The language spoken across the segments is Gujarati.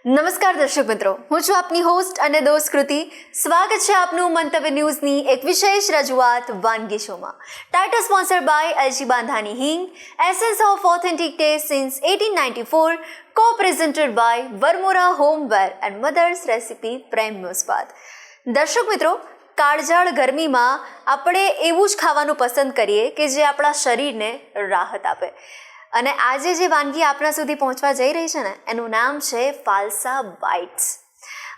નમસ્કાર દર્શક મિત્રો, હું છું આપની હોસ્ટ અને દોસ્ત કૃતિ. સ્વાગત છે આપનું મંતવ્ય ન્યૂઝની એક વિશેષ રજૂઆત વાનગી શોમાં. ટાઇટલ સ્પોન્સર બાય એલજી બાંધાની હિંગ, essence of authentic test since 1894, co-presented by Varmora Homeware and Mother's Recipe પ્રેમિયમ સ્વાદ. દર્શક મિત્રો, કાળઝાળ ગરમીમાં આપણે એવું જ ખાવાનું પસંદ કરીએ કે જે આપણા શરીરને રાહત આપે. અને આજે જે વાનગી આપણા સુધી પહોંચવા જઈ રહી છે ને, એનું નામ છે ફાલસા બાઇટ્સ.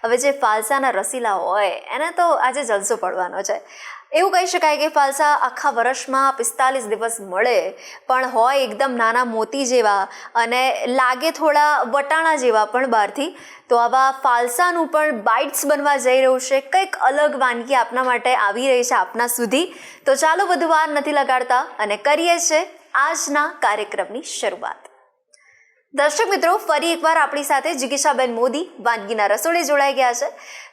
હવે જે ફાલસાના રસીલા હોય એને તો આજે જલસો પડવાનો છે. એવું કહી શકાય કે ફાલસા આખા વર્ષમાં 45 દિવસ મળે, પણ હોય એકદમ નાના મોતી જેવા અને લાગે થોડા વટાણા જેવા પણ બહારથી. તો આવા ફાલસાનું પણ બાઇટ્સ બનવા જઈ રહ્યું છે. કંઈક અલગ વાનગી આપના માટે આવી રહી છે આપના સુધી. તો ચાલો વધુ વાર નથી લગાડતા અને કરીએ છે આજના કાર્યક્રમની શરૂઆત. દર્શક મિત્રો, ફરી એકવાર આપણી સાથે જિગીશાબેન મોદી વાનગીના રસોડે જોડાઈ ગયા છે.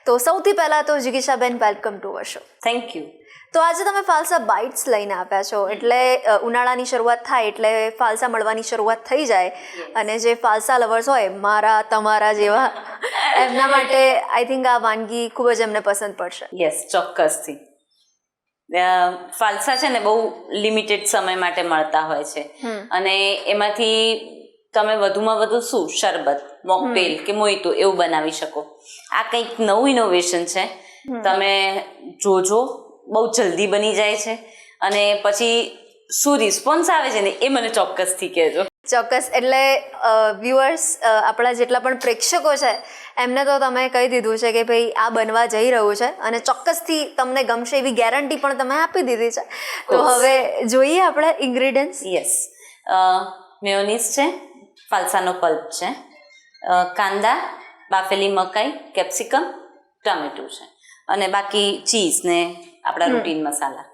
તો સૌથી પહેલાં તો જિગીશાબેન, welcome to our show. Thank you. તો આજે તમે ફાલસા બાઇટ્સ લઈને આપ્યા છો, એટલે ઉનાળાની શરૂઆત થાય એટલે ફાલસા મળવાની શરૂઆત થઈ જાય. અને જે ફાલસા લવર્સ હોય, મારા તમારા જેવા, એમના માટે આઈ થિંક આ વાનગી ખૂબ જ એમને પસંદ પડશે. યસ, ચોક્કસથી. ફાલસા છે ને બહુ લિમિટેડ સમય માટે મળતા હોય છે, અને એમાંથી તમે વધુમાં વધુ શું શરબત, મોકટેલ કે મોઈતો એવું બનાવી શકો. આ કંઈક નવું ઇનોવેશન છે. તમે જોજો, બહુ જલ્દી બની જાય છે. અને પછી શું રિસ્પોન્સ આવે છે ને એ મને ચોક્કસથી કહેજો. ચોક્કસ. એટલે વ્યુઅર્સ, આપણા જેટલા પણ પ્રેક્ષકો છે એમને તો તમે કહી દીધું છે કે ભાઈ આ બનવા જઈ રહ્યું છે અને ચોક્કસથી તમને ગમશે એવી ગેરંટી પણ તમે આપી દીધી છે. તો હવે જોઈએ આપણે ઇન્ગ્રેડિયન્ટ્સ. યસ, મેયોનીઝ છે, ફાલસાનો પલ્પ છે, કાંદા, બાફેલી મકાઈ, કેપ્સિકમ, ટમેટું છે, અને બાકી ચીઝ ને આપણા રૂટીન મસાલા.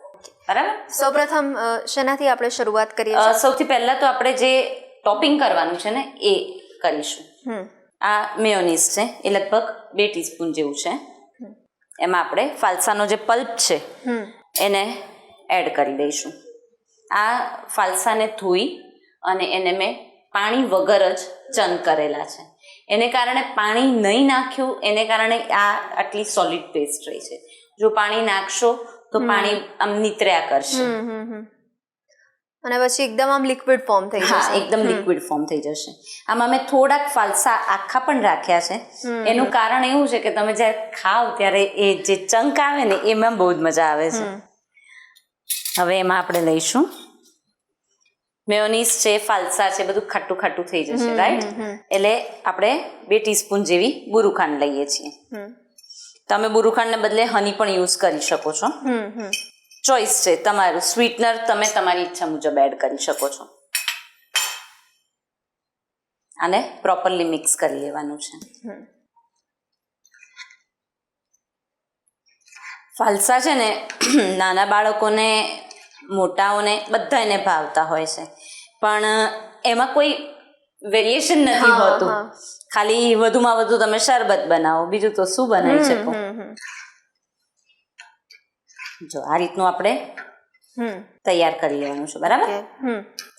બરાબર. સૌપ્રથમ શેનાથી આપણે શરૂઆત કરીએ છીએ? સૌથી પહેલા તો આપણે જે ટોપિંગ કરવાનું છે ને એ કરીશું. આ મેયોનીઝ છે, એ લગભગ 2 ટીસ્પૂન જેવું છે. એમાં આપણે ફાલસાનો જે પલ્પ છે એને એડ કરી દઈશું. આ ફાલસાને ધોઈ અને એને મેં પાણી વગર જ ચન કરેલા છે. એને કારણે પાણી નહીં નાખ્યું, એને કારણે આ આટલી સોલિડ પેસ્ટ રહી છે. જો પાણી નાખશો તો પાણી આમ નીતર્યા કરશે અને પછી એકદમ આમ લિક્વિડ ફોર્મ થઈ જશે. હા, એકદમ લિક્વિડ ફોર્મ થઈ જશે. આમાં મેં થોડાક ફાલસા આખા પણ રાખ્યા છે. એનું કારણ એવું છે કે તમે જ્યારે ખાવ ત્યારે એ જે ચંક આવે ને એમાં બહુ જ મજા આવે છે. હવે એમાં આપણે લઈશું મેયોનીઝ છે, ફાલસા છે, બધું ખાટું ખાટું થઈ જશે, રાઈટ? એટલે આપણે 2 ટીસ્પૂન જેવી બુરુખાંડ લઈએ છીએ. તમે બુરુખાંડને બદલે હની પણ યુઝ કરી શકો છો. ચોઈસ છે તમારું. સ્વીટનર તમે તમારી ઈચ્છા મુજબ એડ કરી શકો છો. આને પ્રોપરલી મિક્સ કરી લેવાનું છે. ફાલસા છે ને નાના બાળકોને, મોટાઓને બધાને ભાવતા હોય છે, પણ એમાં કોઈ વેરિએશન નથી હોતું. ખાલી વધુમાં વધુ તમે શરબત બનાવો, બીજું તો શું બનાવી શકો. જો આ રીતનું આપણે તૈયાર કરી લેવાનું છે. બરાબર.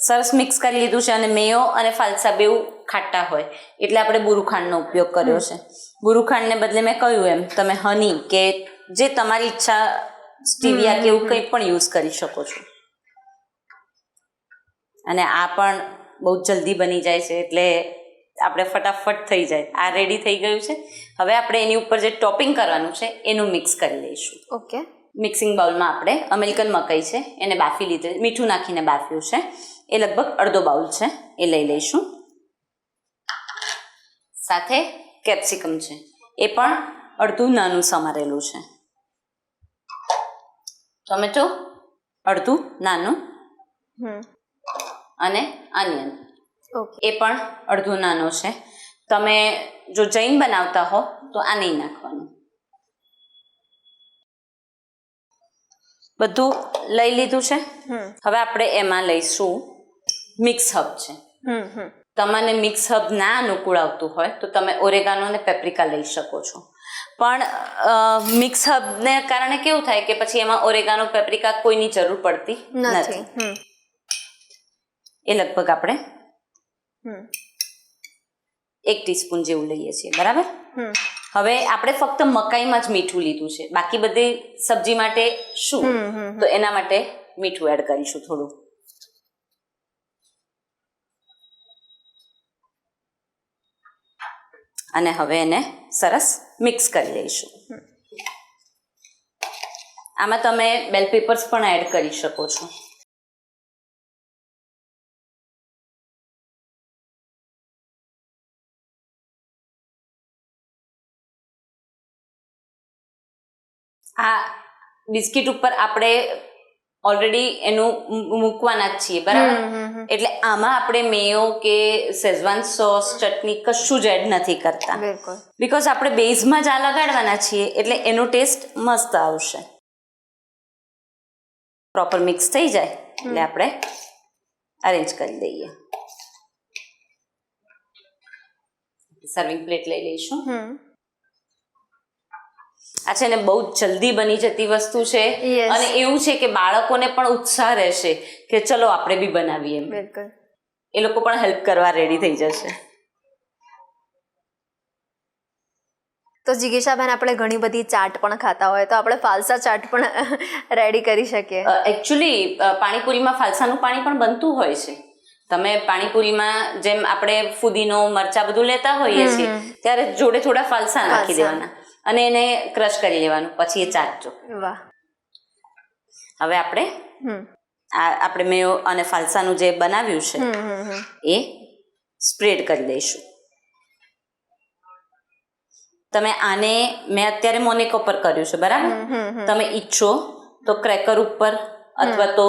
સરસ મિક્સ કરી લીધું છે. અને મેયો અને ફાલસા બેઉ ખાટા હોય એટલે આપણે બુરુખાંડનો ઉપયોગ કર્યો છે. બુરુખાંડને બદલે મેં કહ્યું એમ તમે હની કે જે તમારી ઈચ્છા, સ્ટીવિયા કે એવું કંઈ પણ યુઝ કરી શકો છો. અને આ પણ બહુ જલ્દી બની જાય છે એટલે આપણે ફટાફટ થઈ જાય. આ રેડી થઈ ગયું છે. હવે આપણે એની ઉપર જે ટોપિંગ કરવાનું છે એનું મિક્સ કરી લઈશું. ઓકે. મિક્સિંગ બાઉલમાં આપણે અમેરિકન મકાઈ છે એને બાફી લીધું, મીઠું નાખીને બાફ્યું છે. એ લગભગ અડધો બાઉલ છે, એ લઈ લઈશું. સાથે કેપ્સિકમ છે, એ પણ અડધું નાનું સમારેલું છે. ટમેટો અડધું નાનું, અને અનિયન એ પણ અડધું નાનો છે. તમે જો જૈન બનાવતા હો તો આ નહીં નાખવાનું. બધું લઈ લીધું છે. હવે આપણે એમાં લઈશું મિક્સ હબ છે. તમને મિક્સ હબ ના અનુકૂળ આવતું હોય તો તમે ઓરેગાનો અને પેપ્રિકા લઈ શકો છો. પણ મિક્સ હબને કારણે કેવું થાય કે પછી એમાં ઓરેગાનો, પેપ્રિકા કોઈની જરૂર પડતી નથી. એ લગભગ આપણે 1 ટીસ્પૂન જેવું લઈએ છીએ, બરાબર. હવે આપણે ફક્ત મકાઈમાં જ મીઠું લીધું છે, બાકી બધી સબ્જી માટે શું, તો એના માટે મીઠું એડ કરીશું થોડું. અને હવે એને સરસ મિક્સ કરી લઈશું. આમાં તમે બેલ પેપર્સ પણ એડ કરી શકો છો. આ બિસ્કિટ ઉપર આપણે ઓલરેડી એનું મૂકવાના જ છીએ, બરાબર. એટલે આમાં આપણે મેયો કે શેઝવાન સોસ, ચટણી કશું જ એડ નથી કરતા, બીકોઝ આપણે બેઝમાં જ આ લગાડવાના છીએ, એટલે એનો ટેસ્ટ મસ્ત આવશે. પ્રોપર મિક્સ થઈ જાય એટલે આપણે અરેન્જ કરી દઈએ. સર્વિંગ પ્લેટ લઈ લઈશું. આ છે ને બહુ જલ્દી બની જતી વસ્તુ છે, અને એવું છે કે બાળકોને પણ ઉત્સાહ રહેશે કે ચલો આપણે બી બનાવીએ. એ લોકો પણ હેલ્પ કરવા રેડી થઈ જશે. તો જિગીશાબેન, આપણે ઘણી બધી ચાટ પણ ખાતા હોય, તો આપણે ફાલસા ચાટ પણ રેડી કરી શકીએ. એકચ્યુઅલી પાણીપુરીમાં ફાલસાનું પાણી પણ બનતું હોય છે. તમે પાણીપુરીમાં જેમ આપણે ફુદીનો, મરચા બધું લેતા હોઈએ છીએ, ત્યારે જોડે થોડા ફાલસા નાખી દેવાના અને એને ક્રશ કરી લેવાનું, પછી એ ચાટજો. વાહ. હવે આપણે મેયો અને ફાલસાનું જે બનાવ્યું છે એ સ્પ્રેડ કરી દઈશું. તમે આને, મેં અત્યારે મોનેકો પર કર્યું છે, બરાબર. તમે ઈચ્છો તો ક્રેકર ઉપર અથવા તો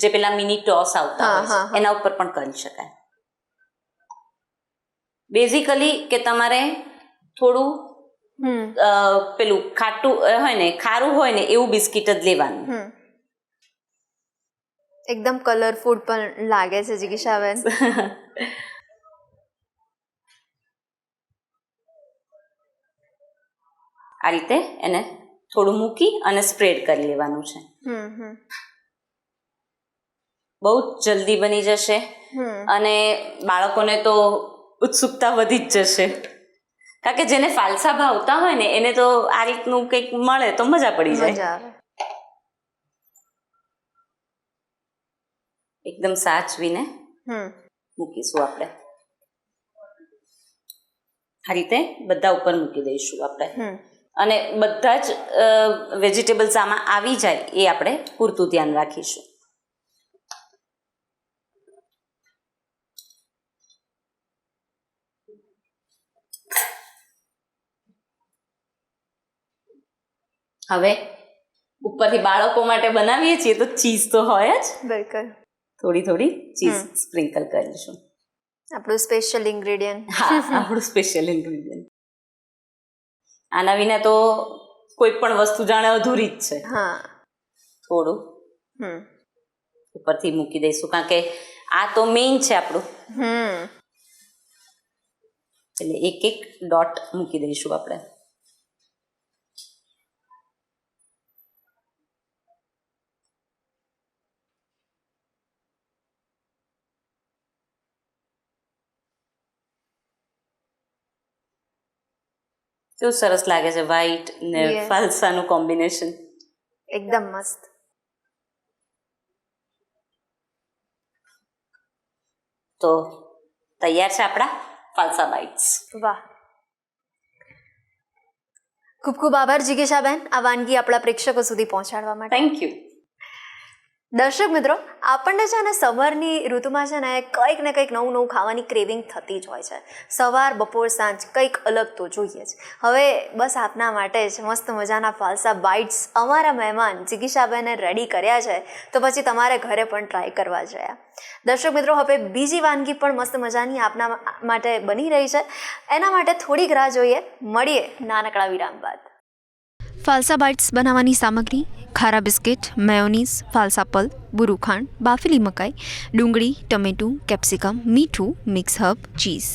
જે પેલા મિની ટોસ આવતા હોય છે એના ઉપર પણ કરી શકાય. બેઝિકલી કે તમારે થોડું પેલું ખાટું હોય ને, ખારું હોય ને એવું બિસ્કિટ જ લેવાનું. એકદમ કલરફુલ પણ લાગે છે જિગીશાબેન. આ રીતે એને થોડું મૂકી અને સ્પ્રેડ કરી લેવાનું છે. બહુ જ જલ્દી બની જશે અને બાળકોને તો ઉત્સુકતા વધી જ જશે, કારણ કે જેને ફાલસા ભાવતા હોય ને એને તો આ રીતનું કંઈક મળે તો મજા પડી જાય. એકદમ સાચવીને મૂકીશું આપણે. આ રીતે બધા ઉપર મૂકી દઈશું આપણે, અને બધા જ વેજીટેબલ્સ આમાં આવી જાય એ આપણે પૂરતું ધ્યાન રાખીશું. હવે ઉપરથી બાળકો માટે બનાવીએ છીએ તો ચીઝ તો હોય જ. બિલકુલ. થોડી ચીઝ સ્પ્રિંકલ કરીશું. આપણું સ્પેશિયલ ઇન્ગ્રેડિયન્ટ. હા, આપણું સ્પેશિયલ ઇન્ગ્રેડિયન્ટ. આના વિના તો કોઈ પણ વસ્તુ જાણે અધૂરી જ છે. હા. થોડું ઉપરથી મૂકી દઈશું, કારણ કે આ તો મેઇન છે આપણું. એટલે એક ડોટ મૂકી દઈશું આપણે. કેવું સરસ લાગે છે, વ્હાઈટ ને ફાલસાનું કોમ્બિનેશન. એકદમ મસ્ત. તો તૈયાર છે આપણા ફાલસા બાઇટ્સ. વાહ, ખૂબ ખૂબ આભાર જિગીશાબેન આ વાનગી આપણા પ્રેક્ષકો સુધી પહોંચાડવા માટે. Thank you. દર્શક મિત્રો, આપણને છે ને સમરની ઋતુમાં છે ને કંઈક ને કંઈક નવું નવું ખાવાની ક્રેવિંગ થતી જ હોય છે. સવાર, બપોર, સાંજ કંઈક અલગ તો જોઈએ જ. હવે બસ આપના માટે જ મસ્ત મજાના ફાલસા બાઇટ્સ અમારા મહેમાન જિગીશાબેને રેડી કર્યા છે, તો પછી તમારે ઘરે પણ ટ્રાય કરવા જોઈએ. દર્શક મિત્રો, હવે બીજી વાનગી પણ મસ્ત મજાની આપના માટે બની રહી છે, એના માટે થોડીક રાહ જોઈએ. મળીએ નાનકડા વિરામ બાદ. ફાલસા બાઇટ્સ બનાવવાની સામગ્રી: ખારા બિસ્કિટ, મેયોનીઝ, ફાલસા પલ્પ, બુરુ ખાંડ, બાફેલી મકાઈ, ડુંગળી, ટમેટું, કેપ્સિકમ, મીઠું, મિક્સ હર્બ, ચીઝ.